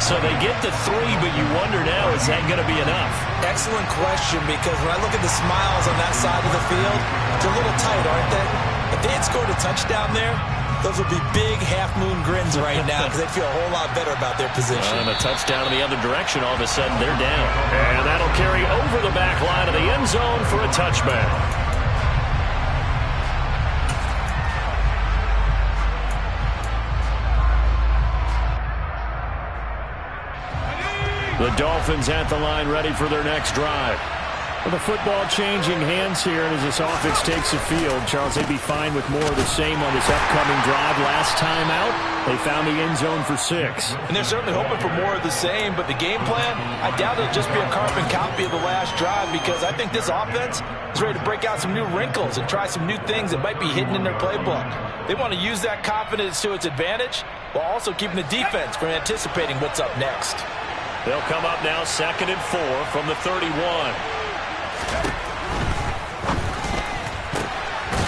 So they get the 3, but you wonder now, is that going to be enough? Excellent question, because when I look at the smiles on that side of the field, they're a little tight, aren't they? If they had scored a touchdown there, those would be big half-moon grins right now because they'd feel a whole lot better about their position. And a touchdown in the other direction, all of a sudden they're down. And that'll carry over the back line of the end zone for a touchback. The Dolphins at the line, ready for their next drive. Well, the football changing hands here, and as this offense takes the field, Charles, they'd be fine with more of the same on this upcoming drive. Last time out, they found the end zone for 6. And they're certainly hoping for more of the same, but the game plan, I doubt it'll just be a carbon copy of the last drive because I think this offense is ready to break out some new wrinkles and try some new things that might be hidden in their playbook. They want to use that confidence to its advantage while also keeping the defense from anticipating what's up next. They'll come up now 2nd and 4 from the 31.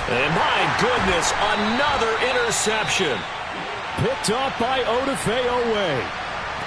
And my goodness, another interception. Picked off by Odafe-Oweh.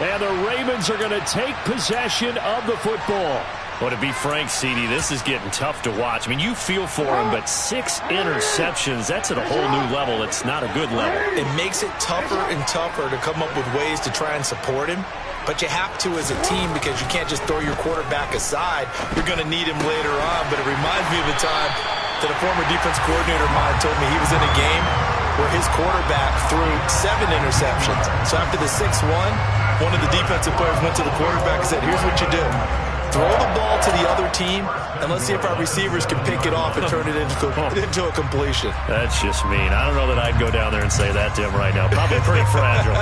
And the Ravens are going to take possession of the football. Well, to be frank, CD, this is getting tough to watch. I mean, you feel for him, but 6 interceptions, that's at a whole new level. It's not a good level. It makes it tougher and tougher to come up with ways to try and support him. But you have to as a team because you can't just throw your quarterback aside. You're going to need him later on. But it reminds me of a time that a former defense coordinator of mine told me he was in a game where his quarterback threw 7 interceptions. So after the 6-1, one of the defensive players went to the quarterback and said, here's what you do. Throw the ball to the other team, and let's see if our receivers can pick it off and turn it into a completion. That's just mean. I don't know that I'd go down there and say that to him right now. Probably pretty fragile.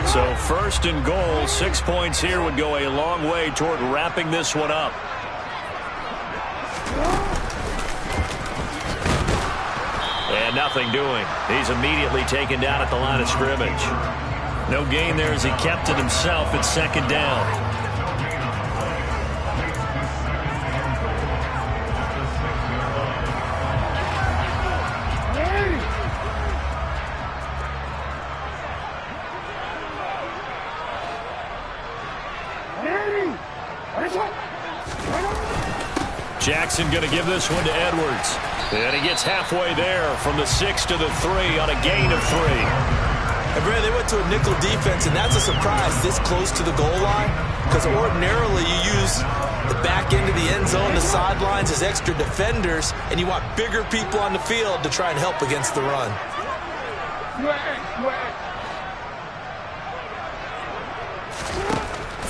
So 1st and goal, 6 points here would go a long way toward wrapping this one up. And nothing doing. He's immediately taken down at the line of scrimmage. No gain there as he kept it himself at 2nd down. Jackson going to give this one to Edwards. And he gets halfway there from the 6 to the 3 on a gain of 3. And Brad, they went to a nickel defense, and that's a surprise this close to the goal line, because ordinarily you use the back end of the end zone, the sidelines as extra defenders, and you want bigger people on the field to try and help against the run.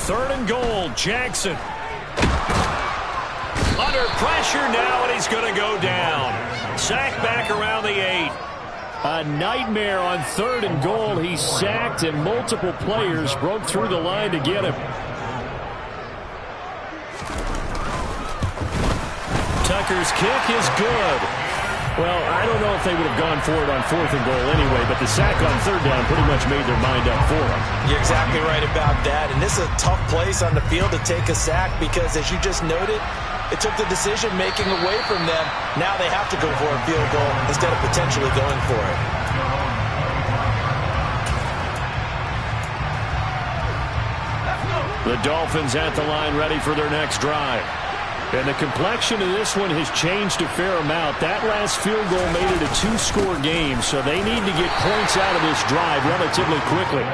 Third and goal, Jackson. Under pressure now, and he's going to go down. Sack back around the 8. A nightmare on 3rd and goal. He's sacked, and multiple players broke through the line to get him. Tucker's kick is good. Well, I don't know if they would have gone for it on 4th and goal anyway, but the sack on 3rd down pretty much made their mind up for them. You're exactly right about that, and this is a tough place on the field to take a sack because, as you just noted, it took the decision-making away from them. Now they have to go for a field goal instead of potentially going for it. The Dolphins at the line ready for their next drive. And the complexion of this one has changed a fair amount. That last field goal made it a 2-score game, so they need to get points out of this drive relatively quickly.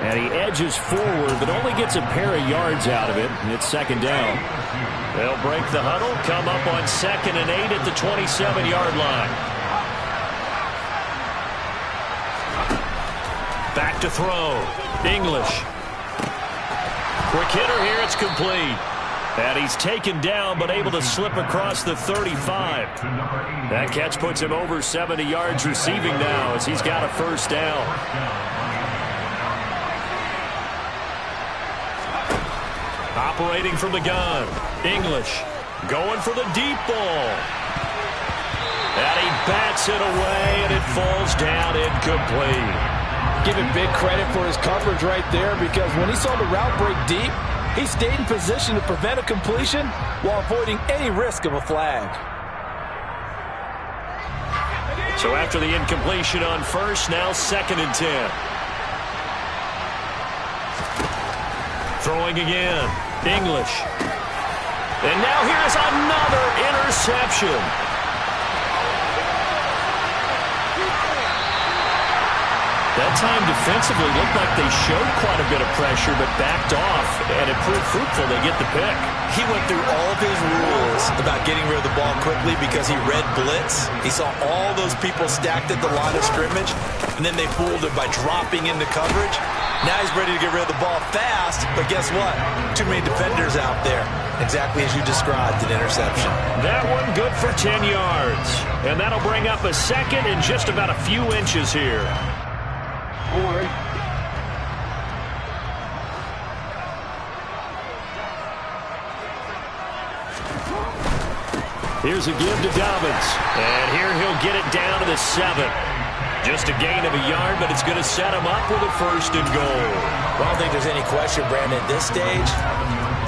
And he edges forward, but only gets a pair of yards out of it, and it's 2nd down. They'll break the huddle, come up on 2nd and 8 at the 27-yard line. Back to throw. English. Quick hitter here, it's complete. And he's taken down, but able to slip across the 35. That catch puts him over 70 yards receiving now as he's got a 1st down. Operating from the gun. English going for the deep ball. And he bats it away, and it falls down incomplete. Give him big credit for his coverage right there, because when he saw the route break deep, he stayed in position to prevent a completion while avoiding any risk of a flag. So after the incompletion on 1st, now 2nd and 10. Throwing again. English. And now here's another interception. That time defensively looked like they showed quite a bit of pressure but backed off, and it proved fruitful. They get the pick. He went through all of his rules about getting rid of the ball quickly because he read blitz. He saw all those people stacked at the line of scrimmage, and then they fooled him by dropping into coverage. Now he's ready to get rid of the ball fast, but guess what? Too many defenders out there. Exactly as you described, an interception. That one good for 10 yards. And that'll bring up a 2nd and just about a few inches here. Here's a give to Dobbins. And here he'll get it down to the 7. Just a gain of a yard, but it's going to set him up with a 1st and goal. Well, I don't think there's any question, Brandon, at this stage,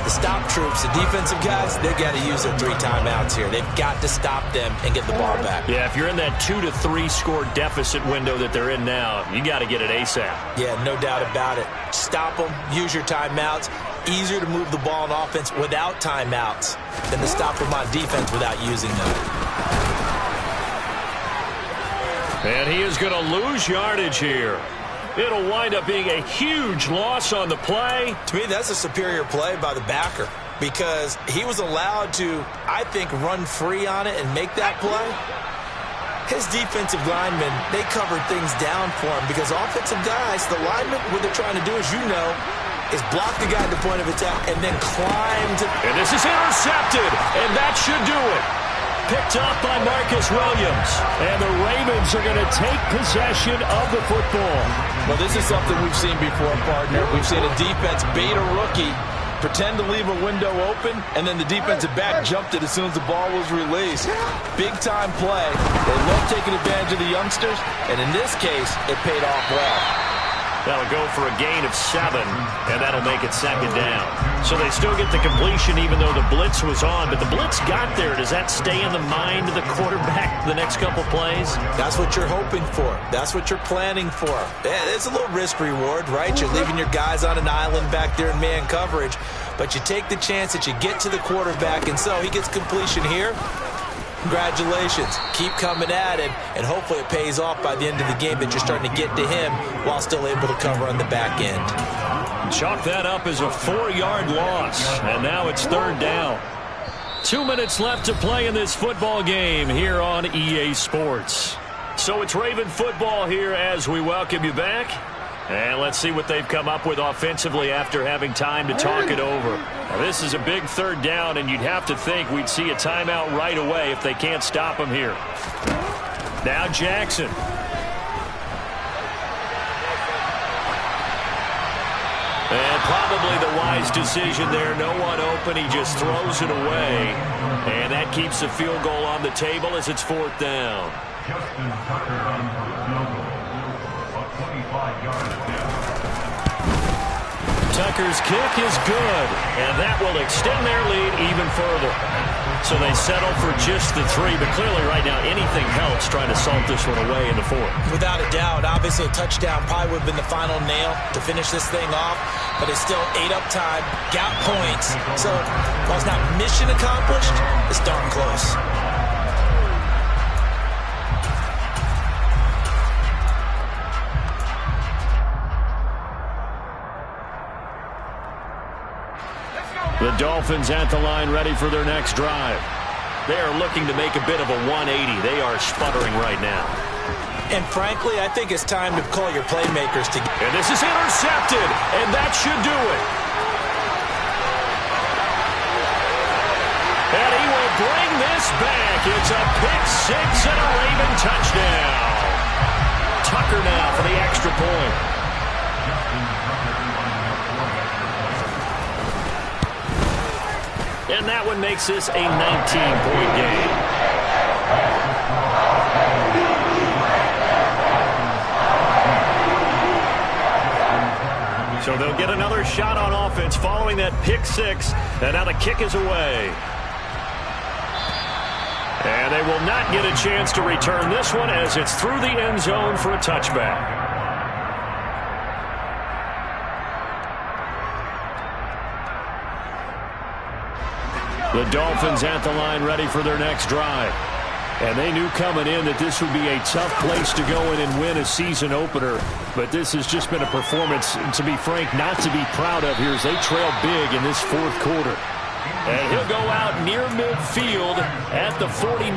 the stop troops, the defensive guys, they've got to use their 3 timeouts here. They've got to stop them and get the ball back. Yeah, if you're in that 2 to 3 score deficit window that they're in now, you got to get it ASAP. Yeah, no doubt about it. Stop them, use your timeouts. Easier to move the ball on offense without timeouts than to stop them on defense without using them. And he is going to lose yardage here. It'll wind up being a huge loss on the play. To me, that's a superior play by the backer because he was allowed to, I think, run free on it and make that play. His defensive linemen, they covered things down for him because offensive guys, the linemen, what they're trying to do, as you know, is block the guy at the point of attack and then climb to... And this is intercepted, and that should do it. Picked off by Marcus Williams. And the Ravens are going to take possession of the football. Well, this is something we've seen before, partner. We've seen a defense bait a rookie, pretend to leave a window open, and then the defensive back jumped it as soon as the ball was released. Big-time play. They love taking advantage of the youngsters, and in this case, it paid off well. That'll go for a gain of 7, and that'll make it 2nd down. So they still get the completion even though the blitz was on, but the blitz got there. Does that stay in the mind of the quarterback the next couple plays? That's what you're hoping for. That's what you're planning for. It's a little risk reward, right? You're leaving your guys on an island back there in man coverage. but you take the chance that you get to the quarterback, and so he gets completion here. Congratulations. Keep coming at it, and hopefully it pays off by the end of the game that you're starting to get to him while still able to cover on the back end. Chalk that up as a 4-yard loss, and now it's third down. 2 minutes left to play in this football game here on EA Sports. So it's Raven football here as we welcome you back. And let's see what they've come up with offensively after having time to talk it over. Now, this is a big third down, and you'd have to think we'd see a timeout right away if they can't stop him here. Now Jackson. And probably the wise decision there. No one open. He just throws it away. And that keeps the field goal on the table as it's fourth down. Justin Tucker on for the field goal. A 25-yard attempt. Tucker's kick is good, and that will extend their lead even further. So they settle for just the 3, but clearly right now anything helps trying to salt this one away in the fourth. Without a doubt, obviously a touchdown probably would have been the final nail to finish this thing off, but it's still 8 up time, got points. So while it's not mission accomplished, it's darn close. The Dolphins at the line ready for their next drive. They are looking to make a bit of a 180. They are sputtering right now. And frankly, I think it's time to call your playmakers together. And this is intercepted, and that should do it. And he will bring this back. It's a pick 6 and a Raven touchdown. Tucker now for the extra point. And that one makes this a 19-point game. So they'll get another shot on offense following that pick 6. And now the kick is away. And they will not get a chance to return this one as it's through the end zone for a touchback. The Dolphins at the line ready for their next drive. And they knew coming in that this would be a tough place to go in and win a season opener. But this has just been a performance, to be frank, not to be proud of here as they trail big in this fourth quarter. And he'll go out near midfield at the 49.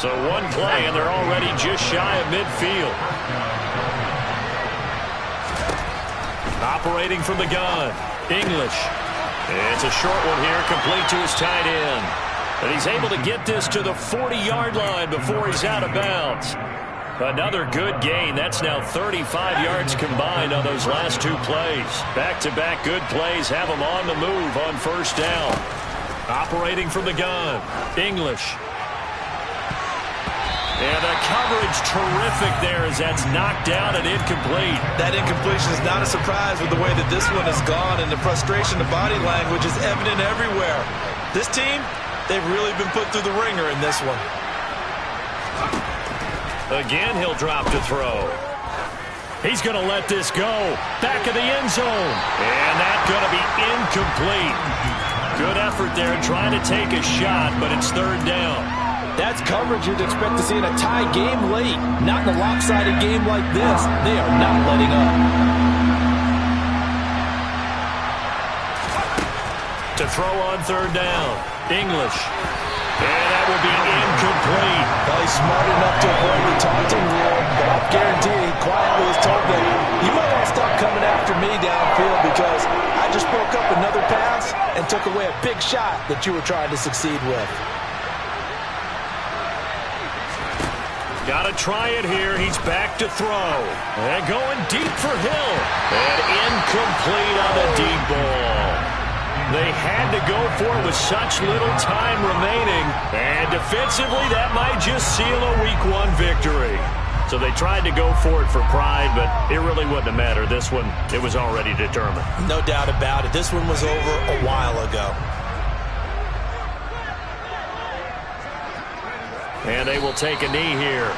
So one play, and they're already just shy of midfield. Operating from the gun, English. It's a short one here, complete to his tight end. And he's able to get this to the 40-yard line before he's out of bounds. Another good gain. That's now 35 yards combined on those last 2 plays. Back-to-back good plays have him on the move on first down. Operating from the gun, English. And the coverage terrific there as that's knocked down and incomplete. That incompletion is not a surprise with the way that this one has gone, and the frustration, the body language is evident everywhere. This team, they've really been put through the ringer in this one. Again, he'll drop to throw. He's going to let this go. Back of the end zone. And that's going to be incomplete. Good effort there trying to take a shot, but it's third down. That's coverage you'd expect to see in a tie game late. Not in a lopsided game like this. They are not letting up. To throw on third down, English. And that will be incomplete. Well, he's smart enough to avoid the taunting rule, but I'll guarantee he quietly has told them, you might want to stop coming after me downfield because I just broke up another pass and took away a big shot that you were trying to succeed with. Got to try it here. He's back to throw. And going deep for Hill. And incomplete on the deep ball. They had to go for it with such little time remaining. And defensively, that might just seal a Week 1 victory. So they tried to go for it for pride, but it really wouldn't have mattered. This one, it was already determined. No doubt about it. This one was over a while ago. And they will take a knee here.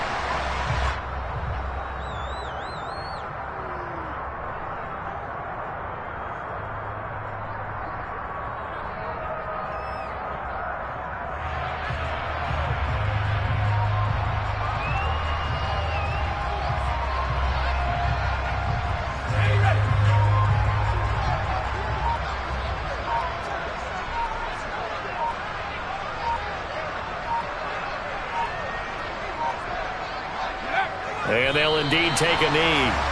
And they'll indeed take a knee.